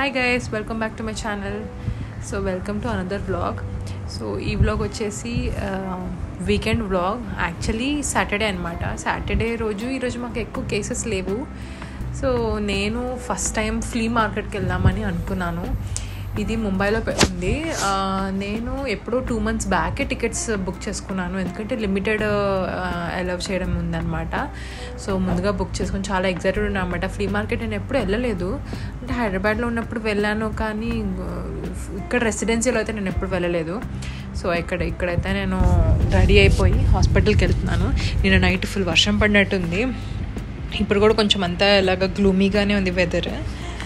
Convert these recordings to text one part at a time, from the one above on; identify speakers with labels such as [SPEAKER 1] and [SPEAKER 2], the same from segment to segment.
[SPEAKER 1] Hi guys, welcome back to my channel. So welcome to another vlog. So ఈ vlog వచ్చేసి weekend vlog. Actually Saturday అనమాట. Saturday ఈరోజు మాకు ఎక్కువ cases లేవు. సో నేను ఫస్ట్ టైం ఫ్లీ మార్కెట్కి వెళ్దామని అనుకున్నాను. ఇది ముంబైలో ఉంది. నేను ఎప్పుడో 2 months బ్యాకే టికెట్స్ బుక్ చేసుకున్నాను, ఎందుకంటే లిమిటెడ్ అలౌ చేయడం ఉందన్నమాట. సో ముందుగా బుక్ చేసుకొని చాలా ఎగ్జైటెడ్ ఉన్నాను అనమాట. ఫ్లీ మార్కెట్ నేను ఎప్పుడు వెళ్ళలేదు, అంటే హైదరాబాద్లో ఉన్నప్పుడు వెళ్ళాను, కానీ ఇక్కడ రెసిడెన్సీలో అయితే నేను ఎప్పుడు వెళ్ళలేదు. సో ఇక్కడైతే నేను రెడీ అయిపోయి హాస్పిటల్కి వెళ్తున్నాను. నిన్న నైట్ ఫుల్ వర్షం పడినట్టుంది, ఇప్పుడు కూడా కొంచెం అంతా ఇలాగ గ్లూమీగానే ఉంది వెదర్.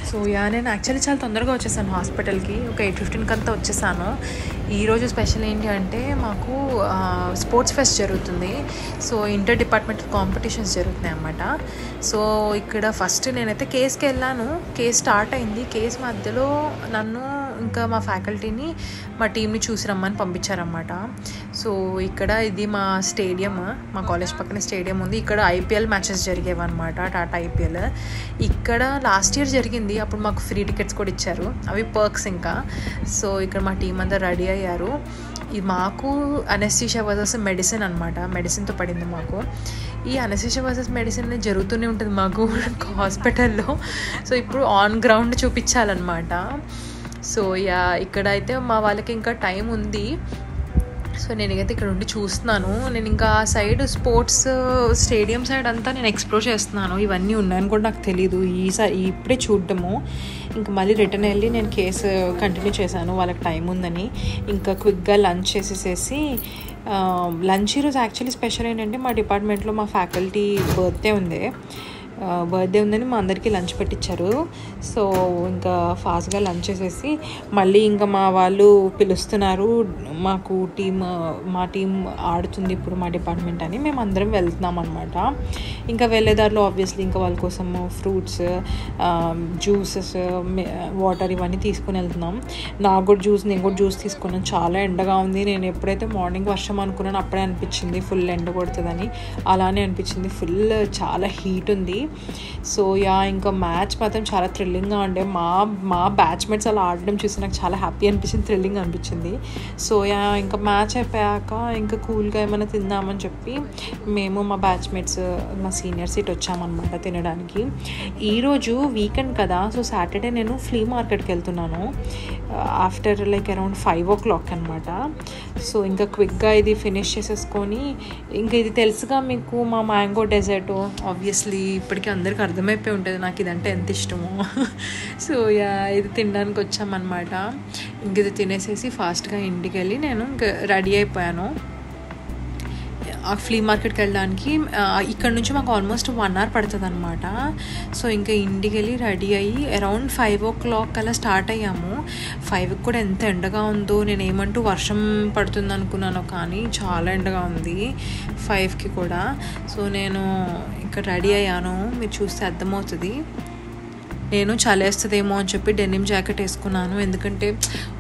[SPEAKER 1] సో నేను యాక్చువల్లీ చాలా తొందరగా వచ్చేసాను హాస్పిటల్కి, ఒక 8:15 అంతా వచ్చేసాను. ఈరోజు స్పెషల్ ఏంటి అంటే మాకు స్పోర్ట్స్ ఫెస్ట్ జరుగుతుంది. సో ఇంటర్ డిపార్ట్మెంటల్ కాంపిటీషన్స్ జరుగుతున్నాయి అన్నమాట. సో ఇక్కడ ఫస్ట్ నేనైతే కేస్కి వెళ్ళాను. కేస్ స్టార్ట్ అయింది. కేస్ మధ్యలో నన్ను ఇంకా మా ఫ్యాకల్టీని మా టీంని చూసి రమ్మని పంపించారన్నమాట. సో ఇక్కడ ఇది మా స్టేడియం, మా కాలేజ్ పక్కన స్టేడియం ఉంది. ఇక్కడ IPL మ్యాచెస్ జరిగేవి అనమాట, టాటా IPL. ఇక్కడ లాస్ట్ ఇయర్ జరిగింది, అప్పుడు మాకు ఫ్రీ టికెట్స్ కూడా ఇచ్చారు, అవి పర్క్స్ ఇంకా. సో ఇక్కడ మా టీం అంతా రెడీ అయ్యారు. ఇది మాకు అనెస్థీషియా వర్సెస్ మెడిసిన్ అనమాట, మెడిసిన్తో పడింది మాకు. ఈ అనెస్థీషియా వర్సెస్ మెడిసిన్ జరుగుతూనే ఉంటుంది మాకు హాస్పిటల్లో. సో ఇప్పుడు ఆన్ గ్రౌండ్ చూపించాలన్నమాట. సో ఇక్కడ అయితే మా వాళ్ళకి ఇంకా టైం ఉంది. సో నేనైతే ఇక్కడ ఉండి చూస్తున్నాను. నేను ఇంకా సైడ్ స్పోర్ట్స్ స్టేడియం సైడ్ అంతా నేను ఎక్స్ప్లోర్ చేస్తున్నాను. ఇవన్నీ ఉన్నాయని కూడా నాకు తెలీదు, ఇప్పుడే చూడటము. ఇంకా మళ్ళీ రిటర్న్ వెళ్ళి నేను కేసు కంటిన్యూ చేశాను, వాళ్ళకి టైం ఉందని. ఇంకా క్విక్గా లంచ్ చేసేసేసి, లంచ్ ఈరోజు యాక్చువల్లీ స్పెషల్ ఏంటంటే మా డిపార్ట్మెంట్లో మా ఫ్యాకల్టీ బర్త్డే ఉందని మా అందరికీ లంచ్ పెట్టించారు. సో ఇంకా ఫాస్ట్గా లంచ్ చేసేసి మళ్ళీ ఇంకా మా వాళ్ళు పిలుస్తున్నారు, మా టీం ఆడుతుంది ఇప్పుడు మా డిపార్ట్మెంట్ అని, మేము అందరం వెళ్తున్నాం అనమాట. ఇంకా వెళ్ళేదారిలో ఆబ్వియస్లీ ఇంకా వాళ్ళ కోసం ఫ్రూట్స్, జ్యూసెస్, వాటర్ ఇవన్నీ తీసుకుని వెళ్తున్నాం. నేను కూడా జ్యూస్ తీసుకున్నాను. చాలా ఎండగా ఉంది. నేను ఎప్పుడైతే మార్నింగ్ వర్షం అనుకున్నాను అప్పుడే అనిపించింది ఫుల్ ఎండ కొడుతుందని. అలానే అనిపించింది, చాలా హీట్ ఉంది. సో ఇంకా మ్యాచ్ మాత్రం చాలా థ్రిల్లింగ్గా ఉండే. మా బ్యాచ్మేట్స్ అలా ఆడడం చూసి నాకు చాలా హ్యాపీ అనిపించింది, థ్రిల్లింగ్ అనిపించింది. సో ఇంకా మ్యాచ్ అయిపోయాక ఇంకా కూల్గా ఏమైనా తిందామని చెప్పి మేము మా బ్యాచ్మేట్స్, మా సీనియర్స్ ఇటు వచ్చామన్నమాట తినడానికి. ఈరోజు వీకెండ్ కదా, సో సాటర్డే నేను ఫ్లీ మార్కెట్కి వెళ్తున్నాను ఆఫ్టర్ అరౌండ్ 5 o'clock అనమాట. సో ఇంకా క్విక్గా ఇది ఫినిష్ చేసేసుకొని, ఇంకా ఇది తెలుసుగా మీకు మా మ్యాంగో డెజర్ట్, ఆబ్వియస్లీ ఇప్పటికీ అందరికీ అర్థమైపోయి ఉంటుంది నాకు ఇదంటే ఎంత ఇష్టమో. సో ఇది తినడానికి వచ్చామన్నమాట. ఇంక ఇది తినేసేసి ఫాస్ట్గా ఇంటికి వెళ్ళి నేను ఇంకా రెడీ అయిపోయాను ఆ ఫ్లీ మార్కెట్కి వెళ్ళడానికి. ఇక్కడ నుంచి మాకు ఆల్మోస్ట్ 1 hour పడుతుంది అనమాట. సో ఇంకా ఇంటికి వెళ్ళి రెడీ అయ్యి అరౌండ్ 5 o'clock అలా స్టార్ట్ అయ్యాము. 5కి కూడా ఎంత ఎండగా ఉందో, నేను ఏమంటూ వర్షం పడుతుంది అనుకున్నాను, కానీ చాలా ఎండగా ఉంది 5కి కూడా. సో నేను ఇక్కడ రెడీ అయ్యాను, మీరు చూస్తే అర్థమవుతుంది. నేను చలేస్తుందేమో అని చెప్పి డెనిమ్ జాకెట్ వేసుకున్నాను, ఎందుకంటే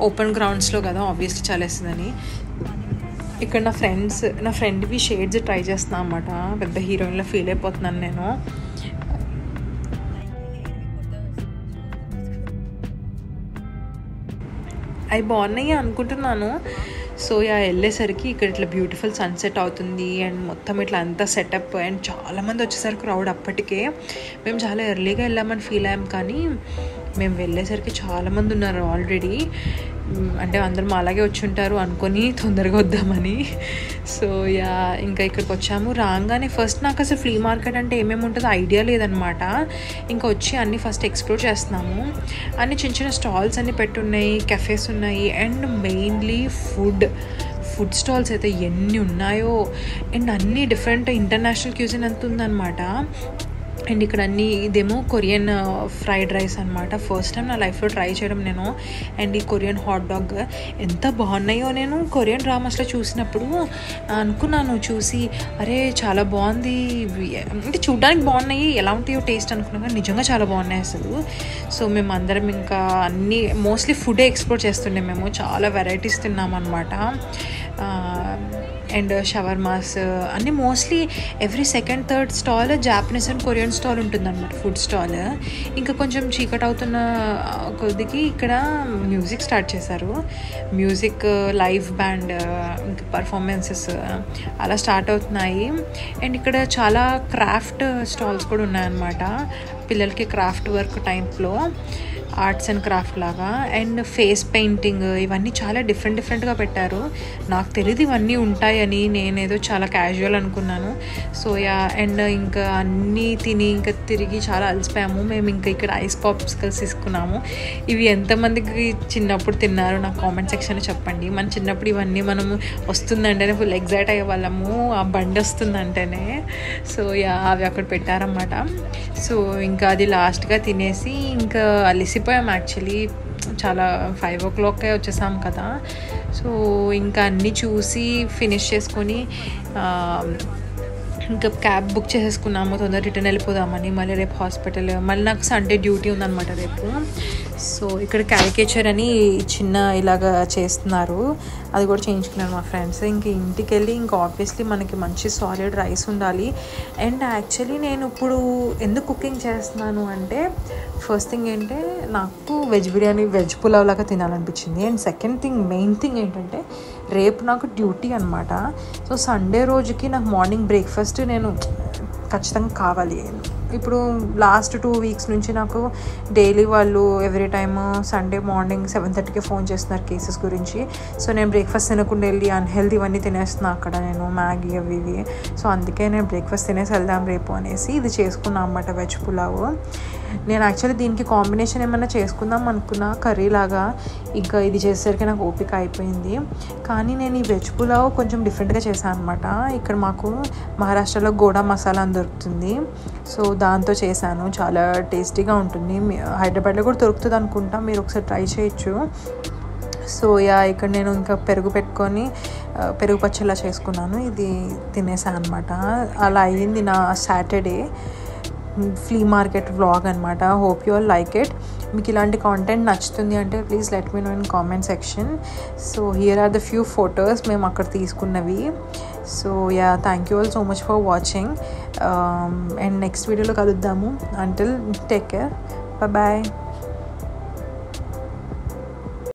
[SPEAKER 1] ఓపెన్ గ్రౌండ్స్లో కదా, ఆబ్వియస్లీ చలేస్తుందని. ఇక్కడ నా ఫ్రెండ్వి షేడ్స్ ట్రై చేస్తున్నాను అన్నమాట. పెద్ద హీరోయిన్లో ఫీల్ అయిపోతున్నాను నేను. అవి బాగున్నాయి అనుకుంటున్నాను. సో వెళ్ళేసరికి ఇక్కడ ఇట్లా బ్యూటిఫుల్ సన్సెట్ అవుతుంది, అండ్ మొత్తం ఇట్లా అంతా సెటప్, అండ్ చాలామంది వచ్చేసరికి క్రౌడ్. అప్పటికే మేము చాలా ఎర్లీగా వెళ్ళామని ఫీల్ అయ్యాం, కానీ మేము వెళ్ళేసరికి చాలామంది ఉన్నారు ఆల్రెడీ. అంటే అందరం అలాగే వచ్చి ఉంటారు అనుకొని తొందరగా వద్దామని. సో ఇంకా ఇక్కడికి వచ్చాము. రాగానే ఫస్ట్ నాకు అసలు ఫ్లీ మార్కెట్ అంటే ఏమేమి ఉంటుందో ఐడియా లేదనమాట. ఇంకా వచ్చి అన్నీ ఫస్ట్ ఎక్స్ప్లోర్ చేస్తున్నాము. అన్ని చిన్న చిన్న స్టాల్స్ అన్నీ పెట్టున్నాయి, కెఫేస్ ఉన్నాయి, అండ్ మెయిన్లీ ఫుడ్ స్టాల్స్ అయితే ఎన్ని ఉన్నాయో, అండ్ అన్నీ డిఫరెంట్ ఇంటర్నేషనల్ క్యూజిన్ అంత ఉందన్నమాట. అండ్ ఇక్కడ ఇదేమో కొరియన్ ఫ్రైడ్ రైస్ అనమాట. ఫస్ట్ టైం నా లైఫ్లో ట్రై చేయడం నేను. అండ్ ఈ కొరియన్ హాట్ డాగ్ ఎంత బాగున్నాయో, నేను కొరియన్ డ్రామాస్లో చూసినప్పుడు అనుకున్నాను, చూసి అరే చాలా బాగుంది, అంటే చూడడానికి బాగున్నాయి, ఎలా ఉంటాయో టేస్ట్ అనుకున్నాను, కానీ నిజంగా చాలా బాగున్నాయి అసలు. సో మేము అందరం ఇంకా మోస్ట్లీ ఫుడే ఎక్స్ప్లోర్ చేస్తుండే. మేము చాలా వెరైటీస్ తిన్నాం అనమాట. అండ్ షవర్మాస్ అన్నీ mostly every second third stall Japanese and Korean stall ఉంటుందన్నమాట, ఫుడ్ స్టాల్. ఇంకా కొంచెం చీకటి అవుతున్న కొద్దికి ఇక్కడ మ్యూజిక్ స్టార్ట్ చేశారు. మ్యూజిక్, లైవ్ బ్యాండ్, ఇంకా పర్ఫార్మెన్సెస్ అలా స్టార్ట్ అవుతున్నాయి. అండ్ ఇక్కడ చాలా క్రాఫ్ట్ స్టాల్స్ కూడా ఉన్నాయన్నమాట, పిల్లలకి క్రాఫ్ట్ వర్క్ టైప్లో, ఆర్ట్స్ అండ్ క్రాఫ్ట్ లాగా. అండ్ ఫేస్ పెయింటింగ్, ఇవన్నీ చాలా డిఫరెంట్గా పెట్టారు. నాకు తెలియదు ఇవన్నీ ఉంటాయని, నేనేదో చాలా క్యాజువల్ అనుకున్నాను. సో అండ్ ఇంకా అన్నీ తిని ఇంకా తిరిగి చాలా అలసిపోయాము మేము. ఇంకా ఇక్కడ ఐస్ పాప్సికల్స్ తీసుకున్నాము. ఇవి ఎంతమందికి చిన్నప్పుడు తిన్నారు నాకు కామెంట్ సెక్షన్లో చెప్పండి. మన చిన్నప్పుడు ఇవన్నీ మనము వస్తుందంటేనే ఫుల్ ఎగ్జైట్ అయ్యే వాళ్ళము, ఆ బండి వస్తుందంటేనే. సో అవి అక్కడ పెట్టారన్నమాట. సో ఇంకా అది లాస్ట్గా తినేసి ఇంకా అలసిపోయాం. యాక్చువల్లీ చాలా 5 o'clock వచ్చేసాం కదా. సో ఇంకా అన్నీ చూసి ఫినిష్ చేసుకొని ఇంకా క్యాబ్ బుక్ చేసేసుకున్నాము, తొందరగా రిటర్న్ వెళ్ళిపోదామని. మళ్ళీ రేపు హాస్పిటల్, మళ్ళీ నాకు సండే డ్యూటీ ఉందన్నమాట రేపు. సో ఇక్కడ క్యారికేచర్ అని చిన్న ఇలాగా చేస్తున్నారు, అది కూడా చేయించుకున్నాను మా ఫ్రెండ్స్. ఇంక ఇంటికి వెళ్ళి ఇంకా ఆబ్వియస్లీ మనకి మంచి సాలిడ్ రైస్ ఉండాలి. అండ్ యాక్చువల్లీ నేను ఇప్పుడు ఎందుకు కుకింగ్ చేస్తున్నాను అంటే, ఫస్ట్ థింగ్ ఏంటంటే నాకు వెజ్ బిర్యానీ, వెజ్ పులావ్ లాగా తినాలనిపించింది. And second thing, main thing ఏంటంటే రేపు నాకు డ్యూటీ అనమాట. సో సండే రోజుకి నాకు మార్నింగ్ బ్రేక్ఫాస్ట్ నేను ఖచ్చితంగా కావాలి. ఇప్పుడు లాస్ట్ 2 weeks నుంచి నాకు డైలీ వాళ్ళు ఎవ్రీ టైమ్ సండే మార్నింగ్ 7:30కి ఫోన్ చేస్తున్నారు కేసెస్ గురించి. సో నేను బ్రేక్ఫాస్ట్ తినకుండా వెళ్ళి అన్హెల్దీ ఇవన్నీ తినేస్తున్నాను అక్కడ, నేను మ్యాగీ అవి ఇవి. సో అందుకే నేను బ్రేక్ఫాస్ట్ తినేసి వెళ్దాం రేపు అనేసి ఇది చేసుకున్నాను అన్నమాట, వెజ్ పులావ్. నేను యాక్చువల్లీ దీనికి కాంబినేషన్ ఏమైనా చేసుకుందాం అనుకున్నా, కర్రీ లాగా. ఇంకా ఇది చేసేసరికి నాకు ఓపిక అయిపోయింది. కానీ నేను ఈ వెజ్ పులావ్ కొంచెం డిఫరెంట్గా చేశాను అనమాట. ఇక్కడ మాకు మహారాష్ట్రలో గోడా మసాలా అని దొరుకుతుంది, సో దాంతో చేశాను. చాలా టేస్టీగా ఉంటుంది. హైదరాబాద్లో కూడా దొరుకుతుంది అనుకుంటా, మీరు ఒకసారి ట్రై చేయొచ్చు. సో ఇక్కడ నేను ఇంకా పెరుగు పెట్టుకొని పెరుగు పచ్చళ్ళ చేసుకున్నాను, ఇది తినేసాను అనమాట. అలా అయ్యింది నా సాటర్డే ఫ్లీ మార్కెట్ వ్లాగ్ అనమాట. Hope you all like it. మీకు ఇలాంటి కాంటెంట్ నచ్చుతుంది అంటే please let me know in comment section. So here are the few photos మేము అక్కడ తీసుకున్నవి. So thank you all so much for watching. And next వీడియోలో కలుద్దాము. Until take care, bye.